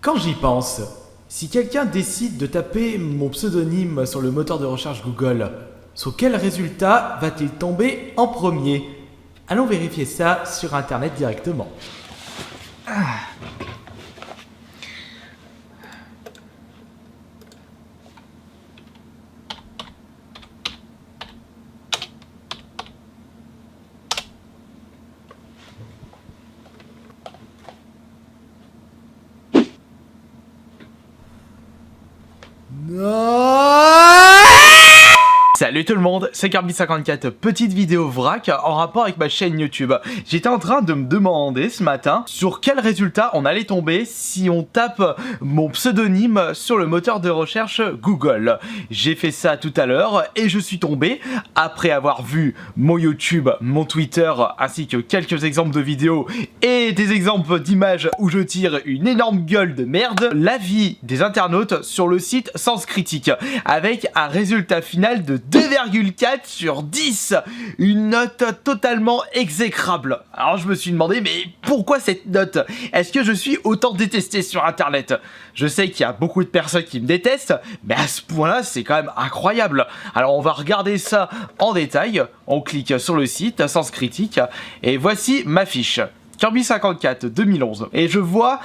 Quand j'y pense, si quelqu'un décide de taper mon pseudonyme sur le moteur de recherche Google, sur quel résultat va-t-il tomber en premier? Allons vérifier ça sur internet directement. Salut tout le monde, c'est Kirby54, petite vidéo vrac en rapport avec ma chaîne YouTube. J'étais en train de me demander ce matin sur quel résultat on allait tomber si on tape mon pseudonyme sur le moteur de recherche Google. J'ai fait ça tout à l'heure et je suis tombé, après avoir vu mon YouTube, mon Twitter, ainsi que quelques exemples de vidéos et des exemples d'images où je tire une énorme gueule de merde, l'avis des internautes sur le site Sens Critique, avec un résultat final de 2,4 sur 10, une note totalement exécrable. Alors je me suis demandé, mais pourquoi cette note? Est-ce que je suis autant détesté sur internet? Je sais qu'il y a beaucoup de personnes qui me détestent, mais à ce point-là, c'est quand même incroyable. Alors on va regarder ça en détail, on clique sur le site Sens Critique, et voici ma fiche. Kirby54 2011, et je vois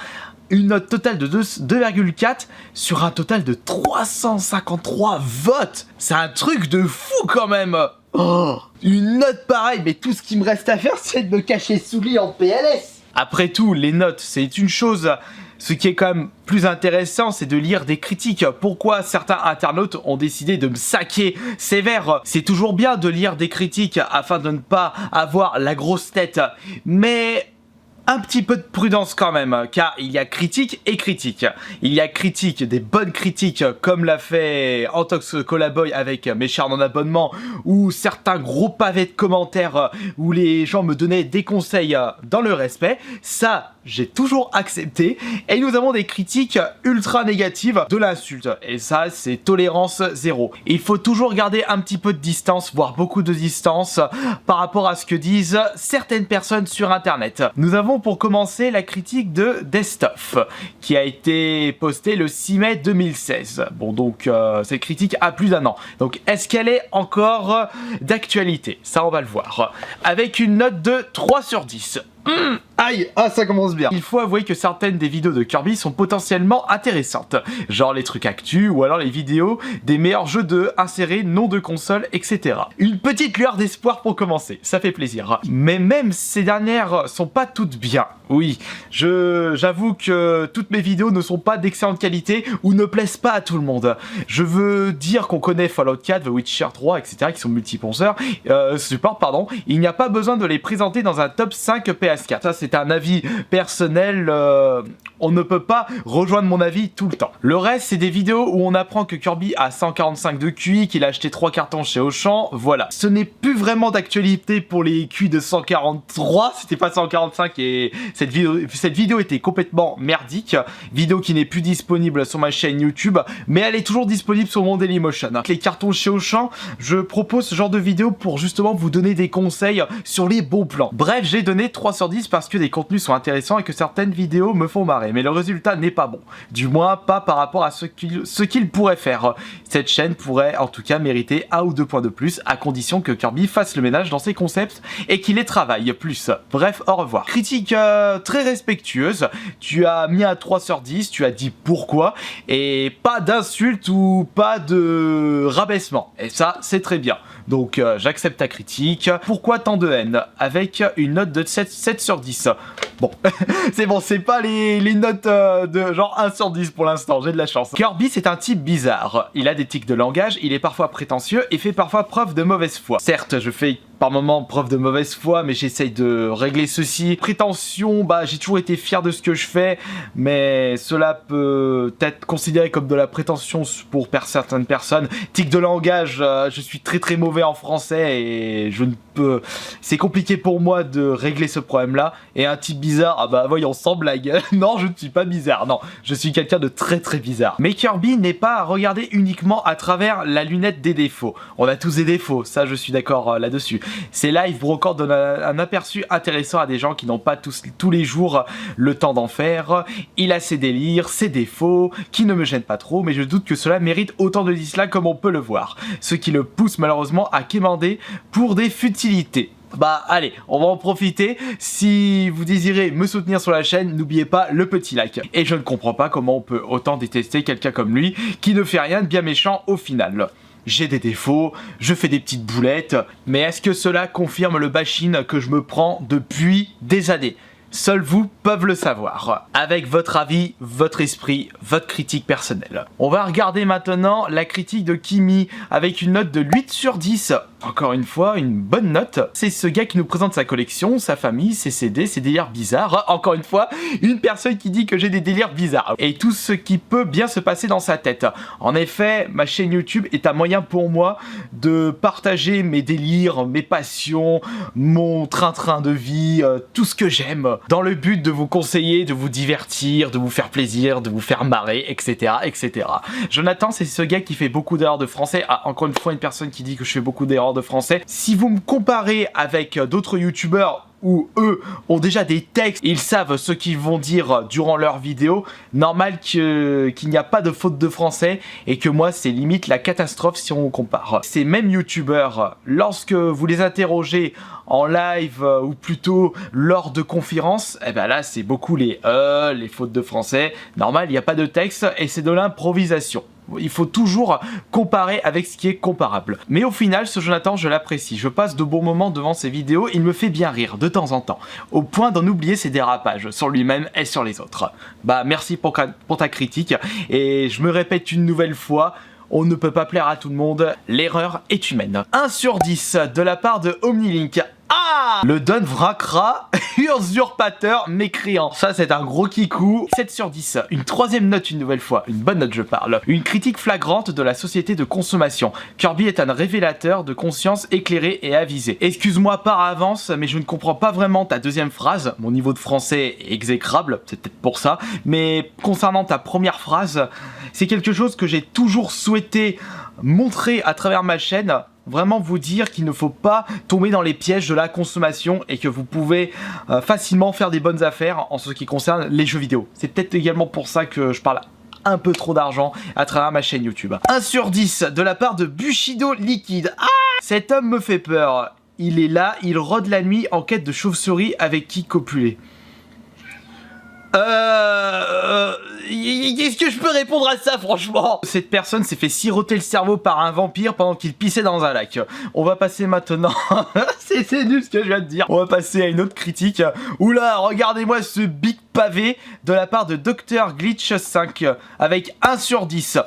une note totale de 2,4 sur un total de 353 votes. C'est un truc de fou quand même. Oh, une note pareille, mais tout ce qui me reste à faire, c'est de me cacher sous le lit en PLS. Après tout, les notes, c'est une chose. Ce qui est quand même plus intéressant, c'est de lire des critiques. Pourquoi certains internautes ont décidé de me saquer sévère? C'est toujours bien de lire des critiques afin de ne pas avoir la grosse tête. Mais un petit peu de prudence quand même, car il y a critique et critique. Il y a critique, des bonnes critiques, comme l'a fait Antox Colaboy avec Mes chers non-abonnements, ou certains gros pavés de commentaires où les gens me donnaient des conseils dans le respect. Ça, j'ai toujours accepté. Et nous avons des critiques ultra négatives, de l'insulte. Et ça, c'est tolérance zéro. Il faut toujours garder un petit peu de distance, voire beaucoup de distance, par rapport à ce que disent certaines personnes sur internet. Nous avons pour commencer la critique de Destuff, qui a été postée le 6 mai 2016. Bon, donc cette critique a plus d'un an. Donc est-ce qu'elle est encore d'actualité? Ça, on va le voir. Avec une note de 3 sur 10. Aïe, ah ça commence bien. Il faut avouer que certaines des vidéos de Kirby sont potentiellement intéressantes, genre les trucs actus ou alors les vidéos des meilleurs jeux de insérés, nom de console, etc. Une petite lueur d'espoir pour commencer, ça fait plaisir. Mais même ces dernières sont pas toutes bien. Oui, j'avoue que toutes mes vidéos ne sont pas d'excellente qualité ou ne plaisent pas à tout le monde. Je veux dire qu'on connaît Fallout 4, The Witcher 3, etc. qui sont support, pardon. Il n'y a pas besoin de les présenter dans un top 5 PS4. Ça, c'est un avis personnel. On ne peut pas rejoindre mon avis tout le temps. Le reste, c'est des vidéos où on apprend que Kirby a 145 de QI, qu'il a acheté 3 cartons chez Auchan. Voilà. Ce n'est plus vraiment d'actualité pour les QI de 143. C'était pas 145 et cette vidéo était complètement merdique. Vidéo qui n'est plus disponible sur ma chaîne YouTube, mais elle est toujours disponible sur mon Dailymotion. Les cartons chez Auchan, je propose ce genre de vidéo pour justement vous donner des conseils sur les bons plans. Bref, j'ai donné 3 sur 10 parce que les contenus sont intéressants et que certaines vidéos me font marrer, mais le résultat n'est pas bon. Du moins, pas par rapport à ce qu'il pourrait faire. Cette chaîne pourrait en tout cas mériter 1 ou 2 points de plus, à condition que Kirby fasse le ménage dans ses concepts et qu'il les travaille plus. Bref, au revoir. Critique très respectueuse, tu as mis un 3 sur 10, tu as dit pourquoi, et pas d'insulte ou pas de rabaissement. Et ça, c'est très bien. Donc j'accepte ta critique. Pourquoi tant de haine? Avec une note de 7 sur 10. Bon, c'est bon, c'est pas les notes de genre 1 sur 10 pour l'instant, j'ai de la chance. Kirby, c'est un type bizarre. Il a des tics de langage, il est parfois prétentieux et fait parfois preuve de mauvaise foi. Certes, je fais par moments preuve de mauvaise foi, mais j'essaye de régler ceci. Prétention, bah j'ai toujours été fier de ce que je fais, mais cela peut être considéré comme de la prétention pour certaines personnes. Tic de langage, je suis très mauvais en français et je ne peux... C'est compliqué pour moi de régler ce problème-là. Et un type bizarre. Ah bah voyons, sans blague. Non, je ne suis pas bizarre, non, je suis quelqu'un de très très bizarre. Mais Kirby n'est pas à regarder uniquement à travers la lunette des défauts. On a tous des défauts, ça je suis d'accord là-dessus. Ces lives brocants donnent un aperçu intéressant à des gens qui n'ont pas tous les jours le temps d'en faire. Il a ses délires, ses défauts, qui ne me gênent pas trop, mais je doute que cela mérite autant de dislikes comme on peut le voir. Ce qui le pousse malheureusement à quémander pour des futilités. Bah allez, on va en profiter. Si vous désirez me soutenir sur la chaîne, n'oubliez pas le petit like. Et je ne comprends pas comment on peut autant détester quelqu'un comme lui qui ne fait rien de bien méchant au final. J'ai des défauts, je fais des petites boulettes, mais est-ce que cela confirme le bashing que je me prends depuis des années ? Seuls vous peuvent le savoir. Avec votre avis, votre esprit, votre critique personnelle. On va regarder maintenant la critique de Kimi avec une note de 8 sur 10. Encore une fois, une bonne note. C'est ce gars qui nous présente sa collection, sa famille, ses CD, ses délires bizarres. Encore une fois, une personne qui dit que j'ai des délires bizarres. Et tout ce qui peut bien se passer dans sa tête. En effet, ma chaîne YouTube est un moyen pour moi de partager mes délires, mes passions, mon train-train de vie, tout ce que j'aime. Dans le but de vous conseiller, de vous divertir, de vous faire plaisir, de vous faire marrer, etc. etc. Jonathan, c'est ce gars qui fait beaucoup d'erreurs de français. Ah, encore une fois, une personne qui dit que je fais beaucoup d'erreurs de français. Si vous me comparez avec d'autres youtubeurs où eux ont déjà des textes, ils savent ce qu'ils vont dire durant leurs vidéos, normal qu'il n'y a pas de faute de français et que moi c'est limite la catastrophe si on compare. Ces mêmes youtubeurs, lorsque vous les interrogez en live ou plutôt lors de conférences, et ben là c'est beaucoup les fautes de français, normal il n'y a pas de texte et c'est de l'improvisation. Il faut toujours comparer avec ce qui est comparable. Mais au final, ce Jonathan, je l'apprécie. Je passe de bons moments devant ses vidéos, il me fait bien rire de temps en temps, au point d'en oublier ses dérapages sur lui-même et sur les autres. Bah merci pour ta critique, et je me répète une nouvelle fois, on ne peut pas plaire à tout le monde, l'erreur est humaine. 1 sur 10 de la part de OmniLink. Ah, le Don Vracra, usurpateur mécréant. Ça c'est un gros kikou. 7 sur 10. Une troisième note une nouvelle fois. Une bonne note je parle. Une critique flagrante de la société de consommation. Kirby est un révélateur de conscience éclairée et avisée. Excuse-moi par avance, mais je ne comprends pas vraiment ta deuxième phrase. Mon niveau de français est exécrable, c'est peut-être pour ça. Mais concernant ta première phrase, c'est quelque chose que j'ai toujours souhaité montrer à travers ma chaîne. Vraiment vous dire qu'il ne faut pas tomber dans les pièges de la consommation et que vous pouvez facilement faire des bonnes affaires en ce qui concerne les jeux vidéo. C'est peut-être également pour ça que je parle un peu trop d'argent à travers ma chaîne YouTube. 1 sur 10 de la part de Bushido Liquide. Ah, cet homme me fait peur. Il est là, il rôde la nuit en quête de chauve-souris avec qui copuler. Qu'est-ce que je peux répondre à ça franchement? Cette personne s'est fait siroter le cerveau par un vampire pendant qu'il pissait dans un lac. On va passer maintenant... c'est nul ce que je viens de dire. On va passer à une autre critique. Oula, regardez-moi ce big pavé de la part de Dr Glitch 5 avec 1 sur 10.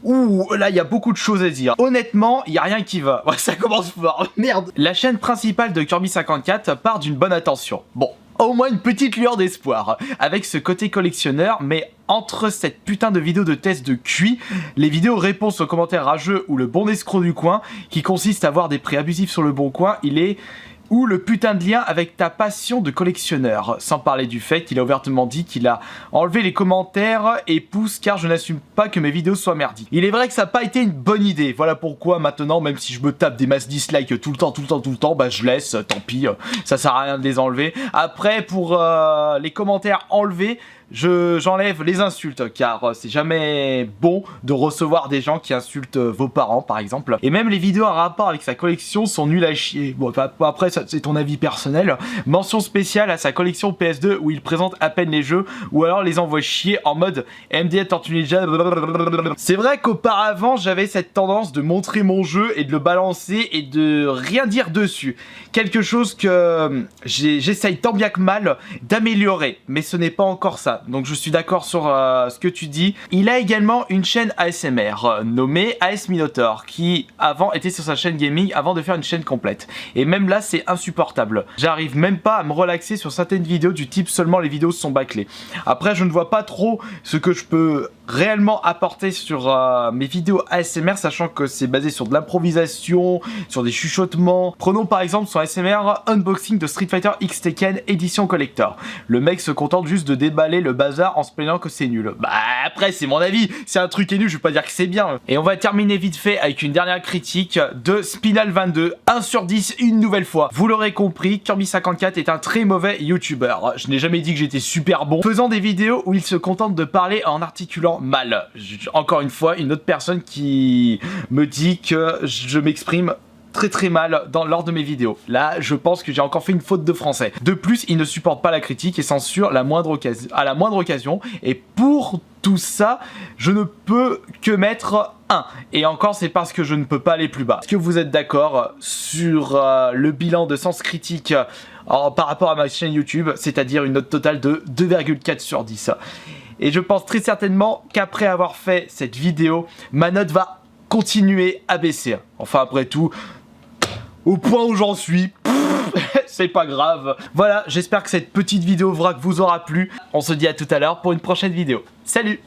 Ouh, là il y a beaucoup de choses à dire. Honnêtement, il n'y a rien qui va. Ouais, ça commence fort. Merde. La chaîne principale de Kirby 54 part d'une bonne intention. Bon. Au moins une petite lueur d'espoir, avec ce côté collectionneur, mais entre cette putain de vidéo de test de QI, les vidéos réponses aux commentaires rageux ou le bon escroc du coin, qui consiste à avoir des prix abusifs sur le bon coin, il est... ou le putain de lien avec ta passion de collectionneur, sans parler du fait qu'il a ouvertement dit qu'il a enlevé les commentaires et pouce car je n'assume pas que mes vidéos soient merdiques. Il est vrai que ça n'a pas été une bonne idée, voilà pourquoi maintenant, même si je me tape des masses dislikes tout le temps, bah je laisse, tant pis, ça sert à rien de les enlever. Après, pour les commentaires enlevés, j'enlève les insultes car c'est jamais bon de recevoir des gens qui insultent vos parents par exemple. Et même les vidéos en rapport avec sa collection sont nulles à chier. Bon, après c'est ton avis personnel. Mention spéciale à sa collection PS2 où il présente à peine les jeux ou alors les envoie chier en mode MDL Tortue Ninja. C'est vrai qu'auparavant j'avais cette tendance de montrer mon jeu et de le balancer et de rien dire dessus. Quelque chose que j'essaye tant bien que mal d'améliorer, mais ce n'est pas encore ça. Donc je suis d'accord sur ce que tu dis. Il a également une chaîne ASMR nommée AS Minotaur qui avant était sur sa chaîne gaming avant de faire une chaîne complète. Et même là c'est insupportable. J'arrive même pas à me relaxer sur certaines vidéos du type seulement les vidéos sont bâclées. Après je ne vois pas trop ce que je peux réellement apporter sur mes vidéos ASMR, sachant que c'est basé sur de l'improvisation, sur des chuchotements. Prenons par exemple son ASMR unboxing de Street Fighter X Tekken édition collector. Le mec se contente juste de déballer le bazar en se plaignant que c'est nul. Bah après c'est mon avis, c'est un truc qui est nul, je vais pas dire que c'est bien. Et on va terminer vite fait avec une dernière critique de Spinal22, 1 sur 10 une nouvelle fois. Vous l'aurez compris, Kirby54 est un très mauvais youtubeur. Je n'ai jamais dit que j'étais super bon, faisant des vidéos où il se contente de parler en articulant mal. Encore une fois, une autre personne qui me dit que je m'exprime très mal lors de mes vidéos. Là, je pense que j'ai encore fait une faute de français. De plus, il ne supporte pas la critique et censure à la moindre occasion. Et pour tout ça, je ne peux que mettre 1. Et encore, c'est parce que je ne peux pas aller plus bas. Est-ce que vous êtes d'accord sur le bilan de sens critique par rapport à ma chaîne YouTube, c'est-à-dire une note totale de 2,4 sur 10. Et je pense très certainement qu'après avoir fait cette vidéo, ma note va continuer à baisser. Enfin, après tout, au point où j'en suis, c'est pas grave. Voilà, j'espère que cette petite vidéo vrac vous aura plu. On se dit à tout à l'heure pour une prochaine vidéo. Salut!